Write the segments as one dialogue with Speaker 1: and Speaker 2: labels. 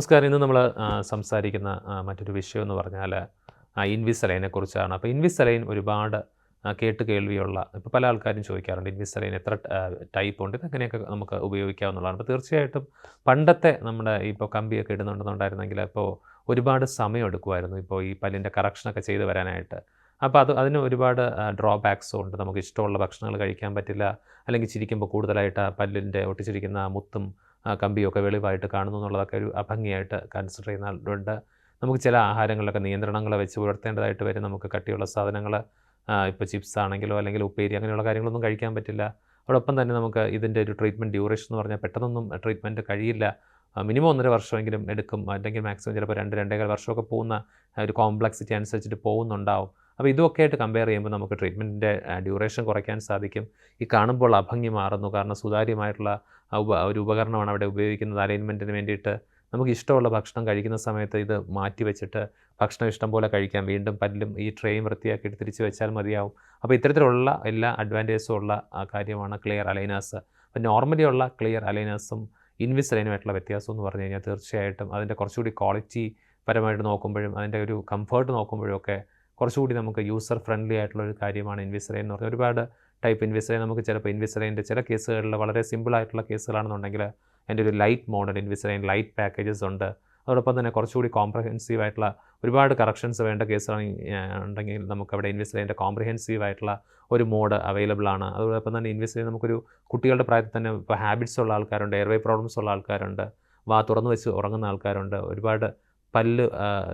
Speaker 1: നമസ്കാരം. ഇന്ന് നമ്മൾ സംസാരിക്കുന്ന മറ്റൊരു വിഷയം എന്ന് പറഞ്ഞാൽ ഇൻവിസലൈനെ കുറിച്ചാണ്. അപ്പോൾ ഇൻവിസലൈൻ ഒരുപാട് കേട്ട് കേൾവിയുള്ള ഇപ്പോൾ പല ആൾക്കാരും ചോദിക്കാറുണ്ട് ഇൻവിസലൈൻ എത്ര ടൈപ്പ് ഉണ്ട്, ഇതെങ്ങനെയൊക്കെ നമുക്ക് ഉപയോഗിക്കാവുന്നതാണ്. അപ്പോൾ തീർച്ചയായിട്ടും പണ്ടത്തെ നമ്മുടെ ഇപ്പോൾ കമ്പിയൊക്കെ ഇടുന്നുണ്ടെന്നുണ്ടായിരുന്നെങ്കിൽ ഇപ്പോൾ ഒരുപാട് സമയം എടുക്കുമായിരുന്നു ഇപ്പോൾ ഈ പല്ലിൻ്റെ കറക്ഷനൊക്കെ ചെയ്ത് വരാനായിട്ട്. അപ്പോൾ അതിന് ഒരുപാട് ഡ്രോബാക്സും ഉണ്ട്. നമുക്ക് ഇഷ്ടമുള്ള ഭക്ഷണങ്ങൾ കഴിക്കാൻ പറ്റില്ല, അല്ലെങ്കിൽ ചിരിക്കുമ്പോൾ കൂടുതലായിട്ട് പല്ലിൻ്റെ ഒട്ടിച്ചിരിക്കുന്ന മുത്തും കമ്പിയൊക്കെ വെളിവായിട്ട് കാണുന്നു എന്നുള്ളതൊക്കെ ഒരു അഭംഗിയായിട്ട് കൺസിഡർ ചെയ്യുന്നവരുണ്ട്. നമുക്ക് ചില ആഹാരങ്ങളിലൊക്കെ നിയന്ത്രണങ്ങൾ വെച്ച് പുലർത്തേണ്ടതായിട്ട് വരും. നമുക്ക് കട്ടിയുള്ള സാധനങ്ങൾ ഇപ്പോൾ ചിപ്സ് ആണെങ്കിലോ അല്ലെങ്കിൽ ഉപ്പേരി അങ്ങനെയുള്ള കാര്യങ്ങളൊന്നും കഴിക്കാൻ പറ്റില്ല. അതോടൊപ്പം തന്നെ നമുക്ക് ഇതിൻ്റെ ഒരു ട്രീറ്റ്മെൻറ്റ് ഡ്യൂറേഷൻ എന്ന് പറഞ്ഞാൽ പെട്ടെന്നൊന്നും ട്രീറ്റ്മെൻറ്റ് കഴിയില്ല. മിനിമം 1.5 വർഷമെങ്കിലും എടുക്കും, അല്ലെങ്കിൽ മാക്സിമം ചിലപ്പോൾ 2-2.25 വർഷമൊക്കെ പോകുന്ന ഒരു കോംപ്ലക്സിറ്റി അനുസരിച്ചിട്ട് പോകുന്നുണ്ടാവും. അപ്പോൾ ഇതൊക്കെ ആയിട്ട് കമ്പയർ ചെയ്യുമ്പോൾ നമുക്ക് ട്രീറ്റ്മെൻറ്റിൻ്റെ ഡ്യൂറേഷൻ കുറയ്ക്കാൻ സാധിക്കും. ഈ കാണുമ്പോൾ അഭംഗി മാറുന്നു, കാരണം സുതാര്യമായിട്ടുള്ള ഒരു ഉപകരണമാണ് അവിടെ ഉപയോഗിക്കുന്നത് അലൈൻമെൻറ്റിന് വേണ്ടിയിട്ട്. നമുക്ക് ഇഷ്ടമുള്ള ഭക്ഷണം കഴിക്കുന്ന സമയത്ത് ഇത് മാറ്റി വെച്ചിട്ട് ഭക്ഷണം ഇഷ്ടം പോലെ കഴിക്കാം. വീണ്ടും പല്ലും ഈ ട്രേയും വൃത്തിയാക്കിയിട്ട് തിരിച്ച് വെച്ചാൽ മതിയാവും. അപ്പോൾ ഇത്തരത്തിലുള്ള എല്ലാ അഡ്വാൻറ്റേജസും ഉള്ള കാര്യമാണ് ക്ലിയർ അലൈനേഴ്സ്. അപ്പോൾ നോർമലി ഉള്ള ക്ലിയർ അലൈനേഴ്സും ഇൻവിസലൈനുമായിട്ടുള്ള വ്യത്യാസം എന്ന് പറഞ്ഞു കഴിഞ്ഞാൽ തീർച്ചയായിട്ടും അതിൻ്റെ കുറച്ചുകൂടി ക്വാളിറ്റി പരമായിട്ട് നോക്കുമ്പോഴും അതിൻ്റെ ഒരു കംഫർട്ട് നോക്കുമ്പോഴും ഒക്കെ കുറച്ചുകൂടി നമുക്ക് യൂസർ ഫ്രണ്ട്ലി ആയിട്ടുള്ളൊരു കാര്യമാണ് ഇൻവിസലൈൻ എന്ന് പറഞ്ഞാൽ. ഒരുപാട് ടൈപ്പ് ഇൻവിസലൈൻ നമുക്ക് ചിലപ്പോൾ ഇൻവിസലൈൻ്റെ ചില കേസുകളിൽ വളരെ സിമ്പിളായിട്ടുള്ള കേസുകളാണെന്നുണ്ടെങ്കിൽ അതിൻ്റെ ഒരു light model Invisalign light packages ഉണ്ട്. അതോടൊപ്പം തന്നെ കുറച്ചുകൂടി കോംപ്രഹെൻസീവ് ആയിട്ടുള്ള ഒരുപാട് കറക്ഷൻസ് വേണ്ട കേസുകളുണ്ടെങ്കിൽ നമുക്കവിടെ ഇൻവിസലൈൻ്റെ കോംപ്രഹെൻസീവ് ആയിട്ടുള്ള ഒരു മോഡ് അവൈലബിൾ ആണ്. അതോടൊപ്പം തന്നെ ഇൻവിസലൈൻ നമുക്കൊരു കുട്ടികളുടെ പ്രായത്തിൽ തന്നെ ഇപ്പോൾ ഹാബിറ്റ്സ് ഉള്ള ആൾക്കാരുണ്ട്, എയർവേ പ്രോബ്ലംസ് ഉള്ള ആൾക്കാരുണ്ട്, തുറന്നു വെച്ച് ഉറങ്ങുന്ന ആൾക്കാരുണ്ട്, ഒരുപാട് പല്ല്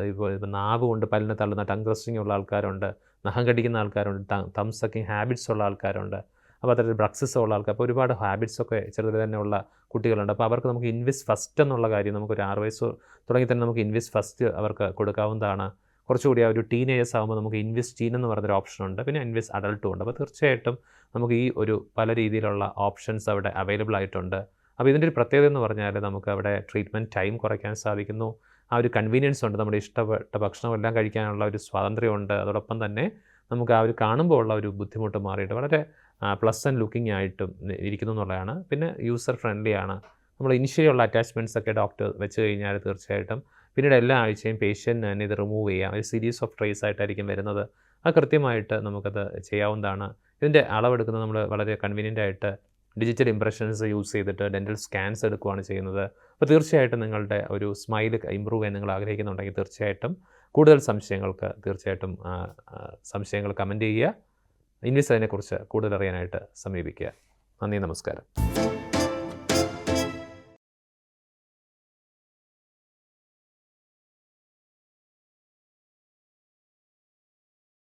Speaker 1: ഇപ്പോൾ നാവ് കൊണ്ട് പല്ലിനെ തള്ളുന്ന ടങ് ട്വിസ്റ്റിംഗ് ഉള്ള ആൾക്കാരുണ്ട്, നഖം കടിക്കുന്ന ആൾക്കാരുണ്ട്, തം സക്കിങ് ഹാബിറ്റ്സ് ഉള്ള ആൾക്കാരുണ്ട്. അപ്പോൾ അത്തരത്തിൽ ബ്രക്സിസ് ഉള്ള ആൾക്കാർ, അപ്പോൾ ഒരുപാട് ഹാബിറ്റ്സൊക്കെ ചെറുതിൽ തന്നെ ഉള്ള കുട്ടികളുണ്ട്. അപ്പോൾ അവർക്ക് നമുക്ക് ഇൻവിസ് ഫസ്റ്റ് എന്നുള്ള കാര്യം നമുക്കൊരു 6 വയസ്സ് തുടങ്ങി തന്നെ നമുക്ക് ഇൻവിസ് ഫസ്റ്റ് അവർക്ക് കൊടുക്കാവുന്നതാണ്. കുറച്ചുകൂടി ആ ഒരു ടീനേജേഴ്സ് ആകുമ്പോൾ നമുക്ക് ഇൻവിസ് ടീൻ എന്ന് പറഞ്ഞൊരു ഓപ്ഷനുണ്ട്, പിന്നെ ഇൻവിസ് അഡൾട്ടും ഉണ്ട്. അപ്പോൾ തീർച്ചയായിട്ടും നമുക്ക് ഈ ഒരു പല രീതിയിലുള്ള ഓപ്ഷൻസ് അവിടെ അവൈലബിൾ ആയിട്ടുണ്ട്. അപ്പോൾ ഇതിൻ്റെ ഒരു പ്രത്യേകത എന്ന് പറഞ്ഞാൽ നമുക്ക് അവിടെ ട്രീറ്റ്മെൻറ്റ് ടൈം കുറയ്ക്കാൻ സാധിക്കുന്നു. ആ ഒരു കൺവീനിയൻസ് ഉണ്ട്, നമ്മുടെ ഇഷ്ടപ്പെട്ട ഭക്ഷണമെല്ലാം കഴിക്കാനുള്ള ഒരു സ്വാതന്ത്ര്യമുണ്ട്. അതോടൊപ്പം തന്നെ നമുക്ക് ആ ഒരു കാണുമ്പോൾ ഉള്ള ഒരു ബുദ്ധിമുട്ട് മാറിയിട്ട് വളരെ പ്ലസൻറ്റ് ലുക്കിംഗ് ആയിട്ടും ഇരിക്കുന്നു എന്നുള്ളതാണ്. പിന്നെ യൂസർ ഫ്രണ്ട്ലി ആണ്. നമ്മൾ ഇനിഷ്യലുള്ള അറ്റാച്ച്മെൻറ്റ്സ് ഒക്കെ ഡോക്ടർ വെച്ച് കഴിഞ്ഞാൽ തീർച്ചയായിട്ടും പിന്നീട് എല്ലാ ആഴ്ചയും പേഷ്യൻറ്റിന് തന്നെ ഇത് റിമൂവ് ചെയ്യാം. ഒരു സീരീസ് ഓഫ് ട്രേസ് ആയിട്ടായിരിക്കും വരുന്നത്. അത് കൃത്യമായിട്ട് നമുക്കത് ചെയ്യാവുന്നതാണ്. ഇതിൻ്റെ അളവെടുക്കുന്നത് നമ്മൾ വളരെ കൺവീനിയൻ്റ് ആയിട്ട് ഡിജിറ്റൽ ഇംപ്രഷൻസ് യൂസ് ചെയ്തിട്ട് ഡെൻ്റൽ സ്കാൻസ് എടുക്കുകയാണ് ചെയ്യുന്നത്. അപ്പോൾ തീർച്ചയായിട്ടും നിങ്ങളുടെ ഒരു സ്മൈൽ ഇമ്പ്രൂവ് ചെയ്യാൻ നിങ്ങൾ ആഗ്രഹിക്കുന്നുണ്ടെങ്കിൽ തീർച്ചയായിട്ടും കൂടുതൽ സംശയങ്ങൾ കമൻറ്റ് ചെയ്യുക. ഇൻവിസലൈനെക്കുറിച്ച് കൂടുതൽ അറിയാനായിട്ട് സമീപിക്കുക. നന്ദി, നമസ്കാരം.